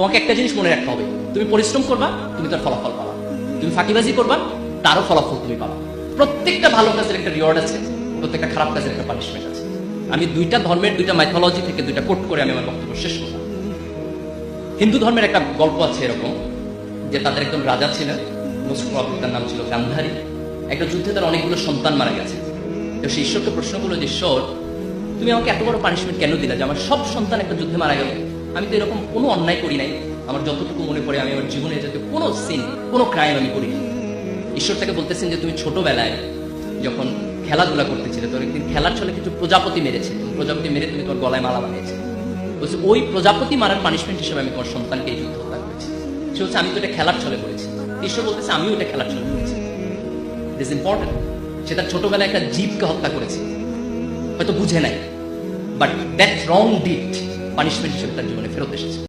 তোমাকে একটা জিনিস মনে রাখতে হবে, তুমি পরিশ্রম করবা, তুমি তার ফলাফল পাবা। তুমি ফাঁকিবাজি করবা, তারও ফলাফল তুমি পাবা। প্রত্যেকটা ভালো কাজের একটা রিওয়ার্ড আছে, প্রত্যেকটা খারাপ কাজের একটা পানিশমেন্ট আছে। আমি দুইটা ধর্মের দুইটা মাইথোলজি থেকে দুইটা কোট করে আমি আমার বক্তব্য শেষ করলাম। হিন্দু ধর্মের একটা গল্প আছে এরকম, যে তাদের একজন রাজা ছিলেন, মোস্ট প্রবাবলি তার নাম ছিল গান্ধারী। একটা যুদ্ধে তার অনেকগুলো সন্তান মারা গেছে। তো সে ঈশ্বরকে প্রশ্ন করলো যে, ঈশ্বর, তুমি আমাকে এত বড় পানিশমেন্ট কেন দিলা যে আমার সব সন্তান একটা যুদ্ধে মারা গেল? আমি তো এরকম কোনো অন্যায় করি নাই, আমার যতটুকু মনে পড়ে আমি আমার জীবনে যাতে কোনো সিন, কোনো ক্রাইম আমি করিনি। ঈশ্বর তাকে বলতেছেন যে তুমি ছোটবেলায় যখন খেলাধুলা করতেছিলে, তোর একদিন খেলার ছলে কিছু প্রজাপতি মেরেছে, প্রজাপতি মেরে তুমি তোমার গলায় মালা বানিয়েছে। বলছে ওই প্রজাপতি মারার পানিশমেন্ট হিসেবে আমি তোমার সন্তানকে এই যুদ্ধ হত্যা করেছি। সে হচ্ছে আমি তো এটা খেলার ছলে করেছি। ঈশ্বর বলতেছে আমিও এটা খেলার ছলে করেছি। It is important. সে তার ছোটবেলায় একটা জীবকে হত্যা করেছে, হয়তো বুঝে নাই, but that wrong did punishment হিসেবে তার জীবনে ফেরত এসেছে।